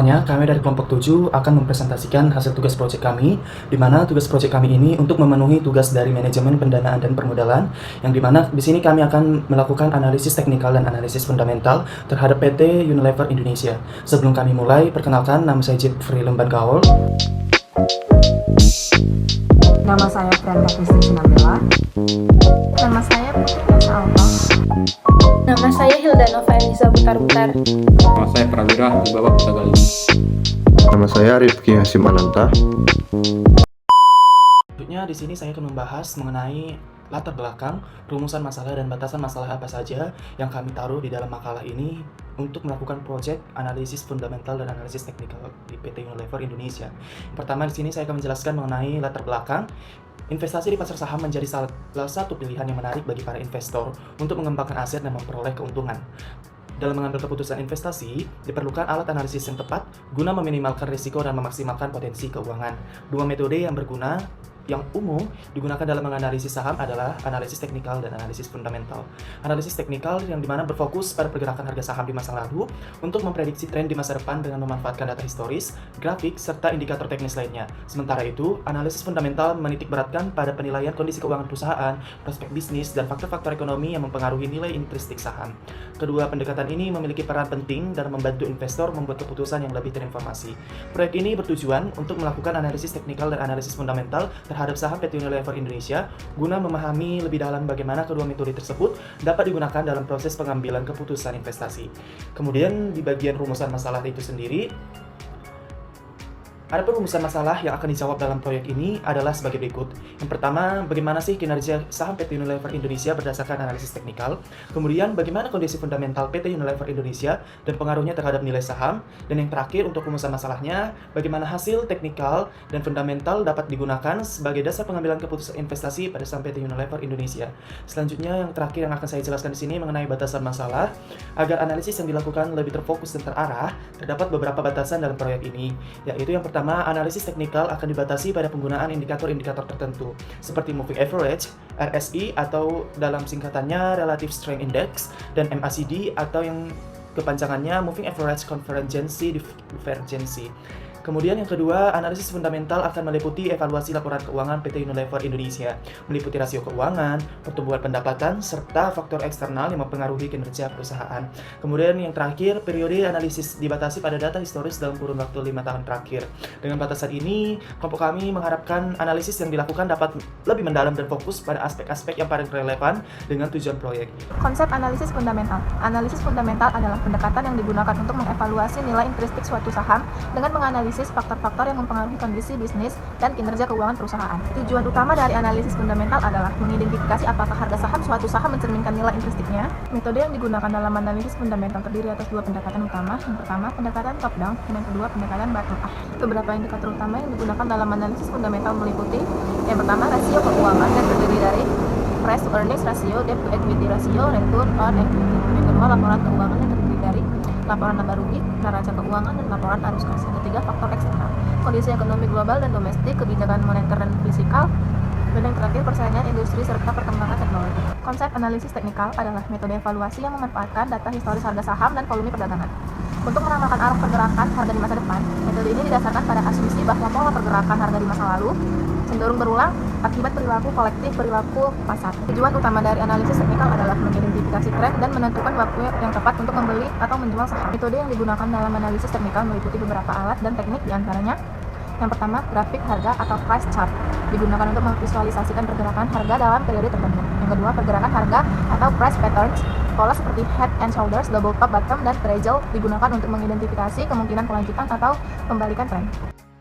Pertama-tamanya, kami dari kelompok 7 akan mempresentasikan hasil tugas proyek kami, di mana tugas proyek kami ini untuk memenuhi tugas dari manajemen pendanaan dan permodalan, yang di mana di sini kami akan melakukan analisis teknikal dan analisis fundamental terhadap PT Unilever Indonesia. Sebelum kami mulai, perkenalkan nama saya Jeffrey Lemban Gaul. Nama saya Priyanka Kristin Sinambela. Nama saya Putri Nesa Alfa. Nama saya Hilda Nova Eliza Butar-Butar. Nama saya Prawira Wibawa Putagali. Nama saya Rifki Hasim Ananta. Selanjutnya di sini saya akan membahas mengenai latar belakang, rumusan masalah dan batasan masalah apa saja yang kami taruh di dalam makalah ini untuk melakukan proyek analisis fundamental dan analisis teknikal di PT Unilever Indonesia. Pertama di sini saya akan menjelaskan mengenai latar belakang. Investasi di pasar saham menjadi salah satu pilihan yang menarik bagi para investor untuk mengembangkan aset dan memperoleh keuntungan. Dalam mengambil keputusan investasi, diperlukan alat analisis yang tepat guna meminimalkan risiko dan memaksimalkan potensi keuangan. Dua metode yang umum digunakan dalam menganalisis saham adalah analisis teknikal dan analisis fundamental. Analisis teknikal yang dimana berfokus pada pergerakan harga saham di masa lalu untuk memprediksi tren di masa depan dengan memanfaatkan data historis, grafik, serta indikator teknis lainnya. Sementara itu, analisis fundamental menitik beratkan pada penilaian kondisi keuangan perusahaan, prospek bisnis, dan faktor-faktor ekonomi yang mempengaruhi nilai intrinsik saham. Kedua pendekatan ini memiliki peran penting dalam membantu investor membuat keputusan yang lebih terinformasi. Proyek ini bertujuan untuk melakukan analisis teknikal dan analisis fundamental terhadap saham PT Unilever Indonesia guna memahami lebih dalam bagaimana kedua metode tersebut dapat digunakan dalam proses pengambilan keputusan investasi. Kemudian di bagian rumusan masalah itu sendiri, ada perumusan masalah yang akan dijawab dalam proyek ini adalah sebagai berikut. Yang pertama, bagaimana sih kinerja saham PT Unilever Indonesia berdasarkan analisis teknikal? Kemudian, bagaimana kondisi fundamental PT Unilever Indonesia dan pengaruhnya terhadap nilai saham? Dan yang terakhir, untuk rumusan masalahnya, bagaimana hasil teknikal dan fundamental dapat digunakan sebagai dasar pengambilan keputusan investasi pada saham PT Unilever Indonesia. Selanjutnya, yang terakhir yang akan saya jelaskan di sini mengenai batasan masalah. Agar analisis yang dilakukan lebih terfokus dan terarah, terdapat beberapa batasan dalam proyek ini, yaitu yang pertama, analisis teknikal akan dibatasi pada penggunaan indikator-indikator tertentu seperti Moving Average, RSI atau dalam singkatannya Relative Strength Index, dan MACD atau yang kepanjangannya Moving Average Convergence Divergence. Kemudian yang kedua, analisis fundamental akan meliputi evaluasi laporan keuangan PT Unilever Indonesia, meliputi rasio keuangan, pertumbuhan pendapatan, serta faktor eksternal yang mempengaruhi kinerja perusahaan. Kemudian yang terakhir, periode analisis dibatasi pada data historis dalam kurun waktu 5 tahun terakhir. Dengan batasan ini, kelompok kami mengharapkan analisis yang dilakukan dapat lebih mendalam dan fokus pada aspek-aspek yang paling relevan dengan tujuan proyek. Konsep analisis fundamental. Analisis fundamental adalah pendekatan yang digunakan untuk mengevaluasi nilai intrinsik suatu saham dengan menganalisis faktor-faktor yang mempengaruhi kondisi bisnis dan kinerja keuangan perusahaan. Tujuan utama dari analisis fundamental adalah mengidentifikasi apakah harga saham suatu saham mencerminkan nilai intrinsiknya. Metode yang digunakan dalam analisis fundamental terdiri atas dua pendekatan utama. Yang pertama, pendekatan top down, dan yang kedua, pendekatan bottom up. Beberapa indikator utama yang digunakan dalam analisis fundamental meliputi yang pertama, rasio keuangan yang terdiri dari price to earnings ratio, debt to equity ratio, return on equity. Yang kedua, laporan keuangan yang terdiri dari laporan laba rugi, neraca keuangan, dan laporan arus kas. Yang ketiga, faktor eksternal, kondisi ekonomi global dan domestik, kebijakan moneter dan fiskal, dan yang terakhir, persaingan industri serta perkembangan teknologi. Konsep analisis teknikal adalah metode evaluasi yang memanfaatkan data historis harga saham dan volume perdagangan untuk meramalkan arah pergerakan harga di masa depan. Metode ini didasarkan pada asumsi bahwa pola pergerakan harga di masa lalu cenderung berulang akibat perilaku kolektif perilaku pasar. Tujuan utama dari analisis teknikal adalah mengidentifikasi tren dan menentukan waktu yang tepat untuk membeli atau menjual saham. Metode yang digunakan dalam analisis teknikal meliputi beberapa alat dan teknik, diantaranya yang pertama, grafik harga atau price chart digunakan untuk memvisualisasikan pergerakan harga dalam periode tertentu. Yang kedua, pergerakan harga atau price patterns, pola seperti head and shoulders, double top, bottom, dan triangle digunakan untuk mengidentifikasi kemungkinan kelanjutan atau pembalikan tren.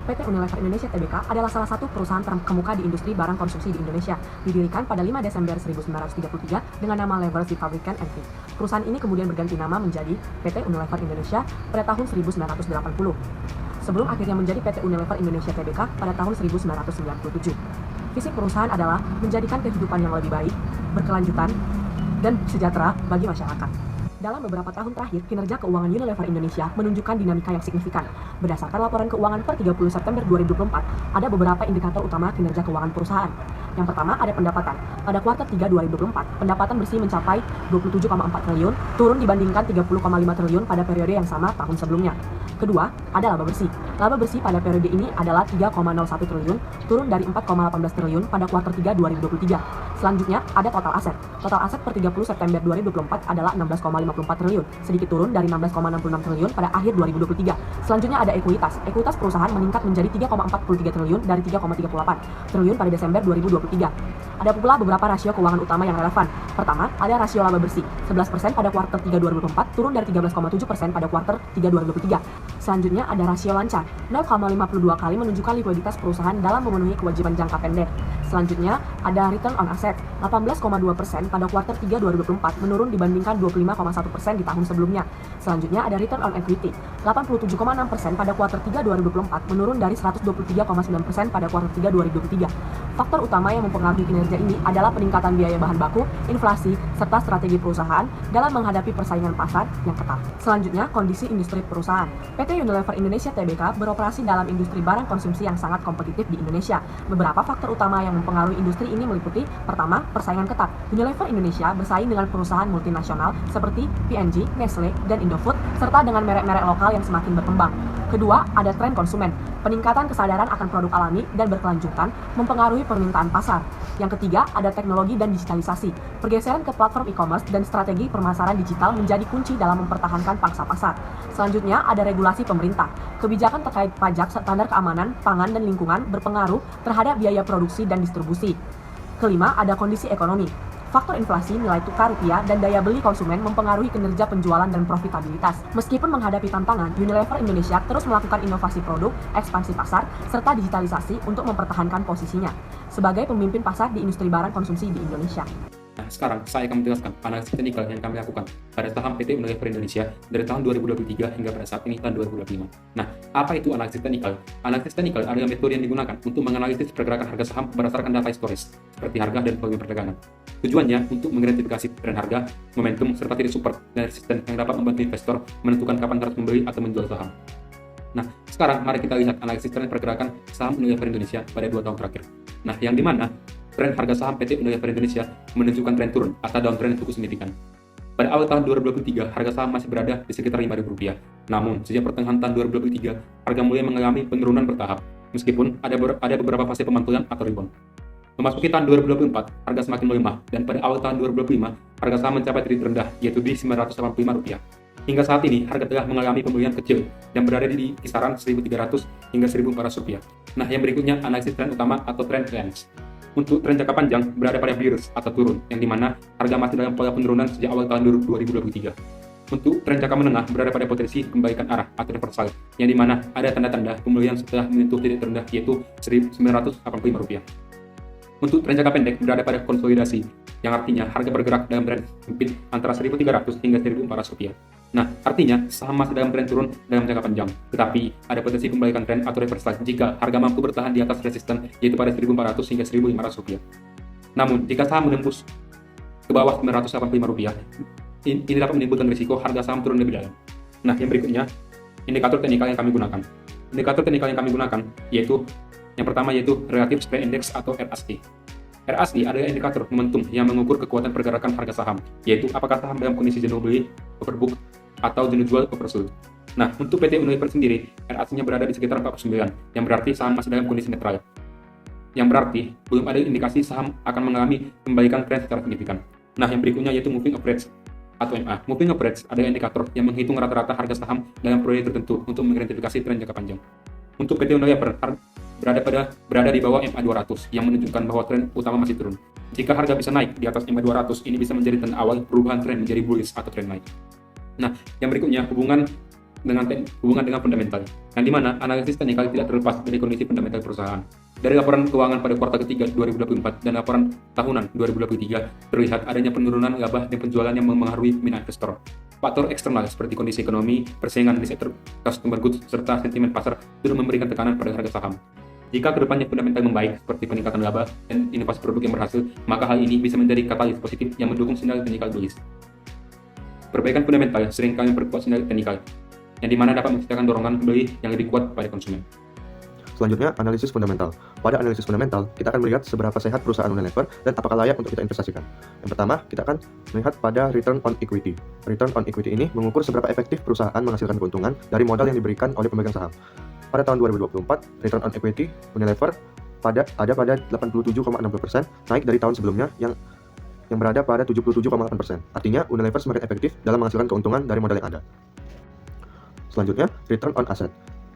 PT Unilever Indonesia Tbk adalah salah satu perusahaan terkemuka di industri barang konsumsi di Indonesia. Didirikan pada 5 Desember 1933 dengan nama Lever Fabricant N.V. Perusahaan ini kemudian berganti nama menjadi PT Unilever Indonesia pada tahun 1980. Sebelum akhirnya menjadi PT Unilever Indonesia Tbk pada tahun 1997. Visi perusahaan adalah menjadikan kehidupan yang lebih baik, berkelanjutan, dan sejahtera bagi masyarakat. Dalam beberapa tahun terakhir, kinerja keuangan Unilever Indonesia menunjukkan dinamika yang signifikan. Berdasarkan laporan keuangan per 30 September 2024, ada beberapa indikator utama kinerja keuangan perusahaan. Yang pertama ada pendapatan. Pada kuartal 3 2024, pendapatan bersih mencapai 27,4 triliun, turun dibandingkan 30,5 triliun pada periode yang sama tahun sebelumnya. Kedua, ada laba bersih. Laba bersih pada periode ini adalah 3,01 triliun, turun dari 4,18 triliun pada kuartal 3 2023. Selanjutnya, ada total aset. Total aset per 30 September 2024 adalah 16,54 triliun, sedikit turun dari 16,66 triliun pada akhir 2023. Selanjutnya ada ekuitas. Ekuitas perusahaan meningkat menjadi 3,43 triliun dari 3,38 triliun pada Desember 2023. Ada pula beberapa rasio keuangan utama yang relevan. Pertama, ada rasio laba bersih, 11% pada kuartal 3 2024, turun dari 13,7% pada kuartal 3 2023. Selanjutnya ada rasio lancar, 0,52 kali menunjukkan likuiditas perusahaan dalam memenuhi kewajiban jangka pendek. Selanjutnya ada return on asset, 18,2% pada kuartal 3 2024, menurun dibandingkan 25,1% di tahun sebelumnya. Selanjutnya ada return on equity, 87,6% pada kuartal 3 2024, menurun dari 123,9% pada kuartal 3 2023. Faktor utama yang mempengaruhi kinerja ini adalah peningkatan biaya bahan baku, inflasi, serta strategi perusahaan dalam menghadapi persaingan pasar yang ketat. Selanjutnya, kondisi industri perusahaan. PT Unilever Indonesia Tbk beroperasi dalam industri barang konsumsi yang sangat kompetitif di Indonesia. Beberapa faktor utama yang mempengaruhi industri ini meliputi: pertama, persaingan ketat. Unilever Indonesia bersaing dengan perusahaan multinasional seperti P&G, Nestle, dan Indofood, serta dengan merek-merek lokal yang semakin berkembang. Kedua, ada tren konsumen. Peningkatan kesadaran akan produk alami dan berkelanjutan mempengaruhi permintaan pasar. Yang ketiga, ada teknologi dan digitalisasi. Pergeseran ke platform e-commerce dan strategi pemasaran digital menjadi kunci dalam mempertahankan pangsa pasar. Selanjutnya, ada regulasi pemerintah. Kebijakan terkait pajak, standar keamanan, pangan, dan lingkungan berpengaruh terhadap biaya produksi dan distribusi. Kelima, ada kondisi ekonomi. Faktor inflasi, nilai tukar rupiah, dan daya beli konsumen mempengaruhi kinerja penjualan dan profitabilitas. Meskipun menghadapi tantangan, Unilever Indonesia terus melakukan inovasi produk, ekspansi pasar, serta digitalisasi untuk mempertahankan posisinya sebagai pemimpin pasar di industri barang konsumsi di Indonesia. Nah, sekarang saya akan menjelaskan analisis teknikal yang kami lakukan pada saham PT Unilever Indonesia dari tahun 2023 hingga pada saat ini tahun 2025. Nah, apa itu analisis teknikal? Analisis teknikal adalah metode yang digunakan untuk menganalisis pergerakan harga saham berdasarkan data historis, seperti harga dan volume perdagangan. Tujuannya untuk mengidentifikasi tren harga, momentum, serta titik support dan resisten yang dapat membantu investor menentukan kapan harus membeli atau menjual saham. Nah, sekarang mari kita lihat analisis tren pergerakan saham Unilever Indonesia pada 2 tahun terakhir. Nah, yang dimana tren harga saham PT Unilever Indonesia menunjukkan tren turun atau downtrend cukup signifikan. Pada awal tahun 2023, harga saham masih berada di sekitar Rp5.000. Namun, sejak pertengahan tahun 2023, harga mulai mengalami penurunan bertahap, meskipun ada beberapa fase pemantauan atau rebound. Memasuki tahun 2024, harga semakin melemah, dan pada awal tahun 2025, harga saham mencapai titik terendah, yaitu di Rp985. Hingga saat ini, harga telah mengalami pemulihan kecil dan berada di kisaran Rp1.300 hingga Rp1.400. Nah, yang berikutnya analisis tren utama atau trend lines. Untuk tren jangka panjang berada pada bearish atau turun, yang dimana harga masih dalam pola penurunan sejak awal tahun 2023. Untuk tren jangka menengah berada pada potensi kembalikan arah atau reversal, yang dimana ada tanda-tanda pemulihan setelah menyentuh titik terendah yaitu Rp985. Untuk tren jangka pendek berada pada konsolidasi, yang artinya harga bergerak dalam tren sempit antara Rp1.300 hingga Rp1.400. Nah, artinya saham masih dalam tren turun dalam jangka panjang, tetapi ada potensi kembalikan tren atau reversal jika harga mampu bertahan di atas resisten yaitu pada Rp1.400 hingga Rp1.500. Namun, jika saham menembus ke bawah Rp985, ini dapat menimbulkan risiko harga saham turun lebih dalam. Nah, yang berikutnya, indikator teknikal yang kami gunakan. Indikator teknikal yang kami gunakan yaitu yang pertama yaitu Relative Strength Index atau RSI. RSI adalah indikator momentum yang mengukur kekuatan pergerakan harga saham, yaitu apakah saham dalam kondisi jenuh beli, overbook, atau jenuh jual, oversold. Nah, untuk PT Unilever sendiri, RSI-nya berada di sekitar 49, yang berarti saham masih dalam kondisi netral. Yang berarti, belum ada indikasi saham akan mengalami kembalikan tren secara signifikan. Nah, yang berikutnya yaitu Moving Average atau MA. Moving Average adalah indikator yang menghitung rata-rata harga saham dalam periode tertentu untuk mengidentifikasi tren jangka panjang. Untuk PT Unilever, berada di bawah MA200 yang menunjukkan bahwa tren utama masih turun. Jika harga bisa naik di atas MA200, ini bisa menjadi tanda awal perubahan tren menjadi bullish atau tren naik. Nah, yang berikutnya hubungan dengan fundamental, yang dimana analisis teknikal tidak terlepas dari kondisi fundamental perusahaan. Dari laporan keuangan pada kuartal ketiga 2024 dan laporan tahunan 2023 terlihat adanya penurunan laba dan penjualan yang mempengaruhi minat investor. Faktor eksternal seperti kondisi ekonomi, persaingan di sektor customer goods, serta sentimen pasar turut memberikan tekanan pada harga saham. Jika kedepannya fundamental membaik seperti peningkatan laba dan inovasi produk yang berhasil, maka hal ini bisa menjadi katalis positif yang mendukung sinyal teknikal bullish. Perbaikan fundamental seringkali memperkuat sinyal teknikal, yang dimana dapat menciptakan dorongan beli yang lebih kuat pada konsumen. Selanjutnya, analisis fundamental. Pada analisis fundamental, kita akan melihat seberapa sehat perusahaan Unilever dan apakah layak untuk kita investasikan. Yang pertama, kita akan melihat pada return on equity. Return on equity ini mengukur seberapa efektif perusahaan menghasilkan keuntungan dari modal yang diberikan oleh pemegang saham. Pada tahun 2024, return on equity Unilever ada pada 87,60%, naik dari tahun sebelumnya yang berada pada 77,8%. Artinya, Unilever semakin efektif dalam menghasilkan keuntungan dari modal yang ada. Selanjutnya, return on asset.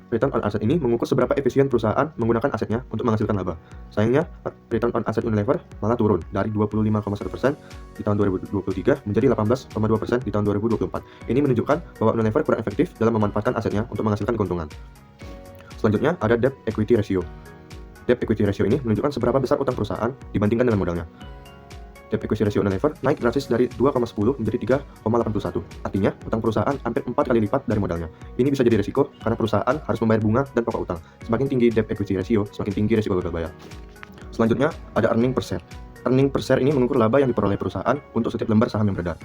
Return on asset ini mengukur seberapa efisien perusahaan menggunakan asetnya untuk menghasilkan laba. Sayangnya, return on asset Unilever malah turun dari 25,1% di tahun 2023 menjadi 18,2% di tahun 2024. Ini menunjukkan bahwa Unilever kurang efektif dalam memanfaatkan asetnya untuk menghasilkan keuntungan. Selanjutnya, ada debt equity ratio. Debt equity ratio ini menunjukkan seberapa besar utang perusahaan dibandingkan dengan modalnya. Debt equity ratio Unilever naik drastis dari 2,10 menjadi 3,81. Artinya, utang perusahaan hampir 4 kali lipat dari modalnya. Ini bisa jadi risiko karena perusahaan harus membayar bunga dan pokok utang. Semakin tinggi debt equity ratio, semakin tinggi risiko gagal bayar. Selanjutnya, ada earning per share. Earning per share ini mengukur laba yang diperoleh perusahaan untuk setiap lembar saham yang beredar.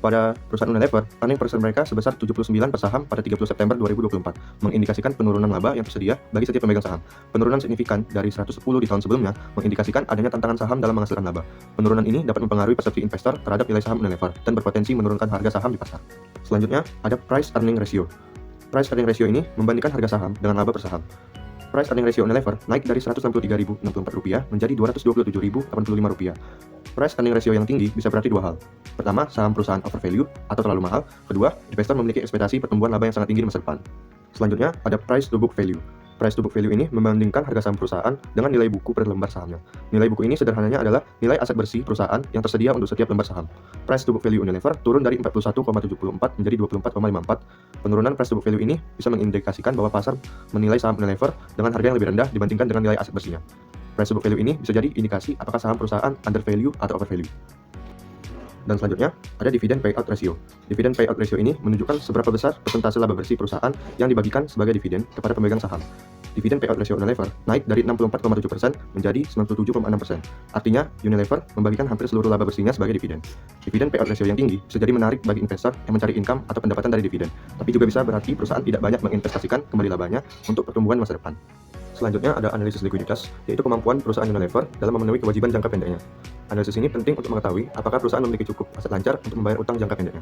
Pada perusahaan Unilever, earning per share mereka sebesar 79 per saham pada 30 September 2024, mengindikasikan penurunan laba yang tersedia bagi setiap pemegang saham. Penurunan signifikan dari 110 di tahun sebelumnya mengindikasikan adanya tantangan saham dalam menghasilkan laba. Penurunan ini dapat mempengaruhi persepsi investor terhadap nilai saham Unilever dan berpotensi menurunkan harga saham di pasar. Selanjutnya, ada price earning ratio. Price earning ratio ini membandingkan harga saham dengan laba per saham. Price earning ratio Unilever naik dari Rp163.064 menjadi Rp227.085. Price earning ratio yang tinggi bisa berarti dua hal. Pertama, saham perusahaan overvalue atau terlalu mahal. Kedua, investor memiliki ekspektasi pertumbuhan laba yang sangat tinggi di masa depan. Selanjutnya, ada price to book value. Price to book value ini membandingkan harga saham perusahaan dengan nilai buku per lembar sahamnya. Nilai buku ini sederhananya adalah nilai aset bersih perusahaan yang tersedia untuk setiap lembar saham. Price to book value Unilever turun dari 41,74 menjadi 24,54. Penurunan price to book value ini bisa mengindikasikan bahwa pasar menilai saham Unilever dengan harga yang lebih rendah dibandingkan dengan nilai aset bersihnya. Price to book value ini bisa jadi indikasi apakah saham perusahaan undervalue atau overvalue. Dan selanjutnya, ada dividend payout ratio. Dividend payout ratio ini menunjukkan seberapa besar persentase laba bersih perusahaan yang dibagikan sebagai dividen kepada pemegang saham. Dividend payout ratio Unilever naik dari 64,7% menjadi 97,6%. Artinya, Unilever membagikan hampir seluruh laba bersihnya sebagai dividen. Dividend payout ratio yang tinggi bisa jadi menarik bagi investor yang mencari income atau pendapatan dari dividen, tapi juga bisa berarti perusahaan tidak banyak menginvestasikan kembali labanya untuk pertumbuhan masa depan. Selanjutnya ada analisis likuiditas, yaitu kemampuan perusahaan Unilever dalam memenuhi kewajiban jangka pendeknya. Analisis ini penting untuk mengetahui apakah perusahaan memiliki cukup aset lancar untuk membayar utang jangka pendeknya.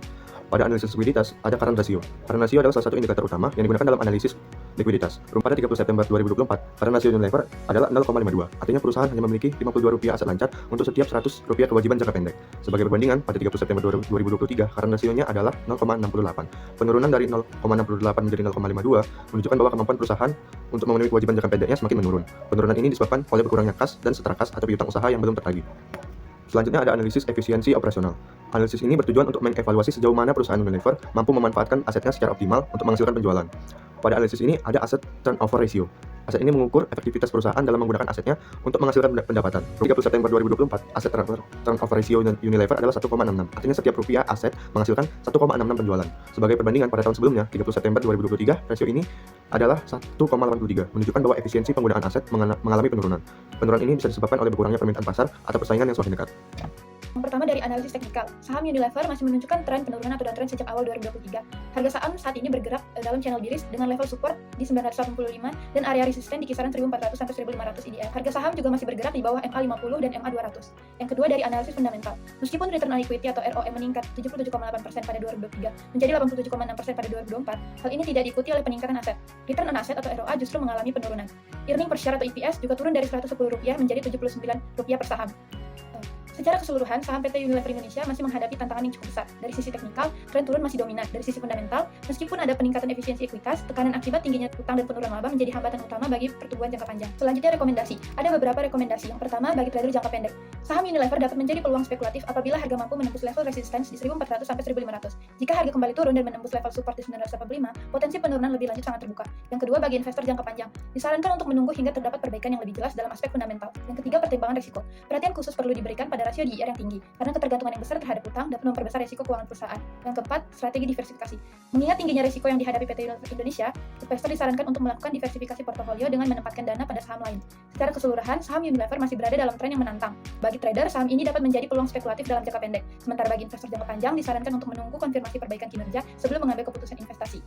Pada analisis likuiditas, ada current ratio. Current ratio adalah salah satu indikator utama yang digunakan dalam analisis likuiditas. Pada 30 September 2024, current ratio Unilever adalah 0,52. Artinya perusahaan hanya memiliki Rp52 aset lancar untuk setiap Rp100 kewajiban jangka pendek. Sebagai perbandingan, pada 30 September 2023, current ratio-nya adalah 0,68. Penurunan dari 0,68 menjadi 0,52 menunjukkan bahwa kemampuan perusahaan untuk memenuhi kewajiban jangka pendeknya semakin menurun. Penurunan ini disebabkan oleh berkurangnya kas dan setara kas atau piutang usaha yang belum tertagih. Selanjutnya ada analisis efisiensi operasional. Analisis ini bertujuan untuk mengevaluasi sejauh mana perusahaan Unilever mampu memanfaatkan asetnya secara optimal untuk menghasilkan penjualan. Pada analisis ini ada aset turnover ratio. Aset ini mengukur efektivitas perusahaan dalam menggunakan asetnya untuk menghasilkan pendapatan. 30 September 2024, aset turnover ratio Unilever adalah 1,66. Artinya setiap rupiah aset menghasilkan 1,66 penjualan. Sebagai perbandingan pada tahun sebelumnya, 30 September 2023, rasio ini adalah 1,83, menunjukkan bahwa efisiensi penggunaan aset mengalami penurunan. Penurunan ini bisa disebabkan oleh berkurangnya permintaan pasar atau persaingan yang semakin dekat. Yang pertama dari analisis teknikal, saham Unilever masih menunjukkan tren penurunan atau downtrend sejak awal 2023. Harga saham saat ini bergerak dalam channel bearish dengan level support di 985 dan area resisten di kisaran 1400 sampai 1500 IDR. Harga saham juga masih bergerak di bawah MA50 dan MA200. Yang kedua dari analisis fundamental, meskipun return on equity atau ROE meningkat 77,8% pada 2023 menjadi 87,6% pada 2024, hal ini tidak diikuti oleh peningkatan aset. Return on asset atau ROA justru mengalami penurunan. Earning per share atau EPS juga turun dari Rp110 menjadi Rp79 per saham. Secara keseluruhan, saham PT Unilever Indonesia masih menghadapi tantangan yang cukup besar. Dari sisi teknikal, tren turun masih dominan. Dari sisi fundamental, meskipun ada peningkatan efisiensi ekuitas, tekanan akibat tingginya utang dan penurunan laba menjadi hambatan utama bagi pertumbuhan jangka panjang. Selanjutnya rekomendasi. Ada beberapa rekomendasi. Yang pertama, bagi trader jangka pendek. Saham Unilever dapat menjadi peluang spekulatif apabila harga mampu menembus level resistance di 1.400 sampai 1.500. Jika harga kembali turun dan menembus level support di 985, potensi penurunan lebih lanjut sangat terbuka. Yang kedua, bagi investor jangka panjang, disarankan untuk menunggu hingga terdapat perbaikan yang lebih jelas dalam aspek fundamental. Yang ketiga, pertimbangan risiko. Perhatian khusus perlu diberikan pada rasio DIR yang tinggi, karena ketergantungan yang besar terhadap utang dapat memperbesar risiko keuangan perusahaan. Yang keempat, strategi diversifikasi. Mengingat tingginya risiko yang dihadapi PT Unilever Indonesia, investor disarankan untuk melakukan diversifikasi portofolio dengan menempatkan dana pada saham lain. Secara keseluruhan, saham Unilever masih berada dalam tren yang menantang. Bagi trader, saham ini dapat menjadi peluang spekulatif dalam jangka pendek. Sementara bagi investor jangka panjang, disarankan untuk menunggu konfirmasi perbaikan kinerja sebelum mengambil keputusan investasi.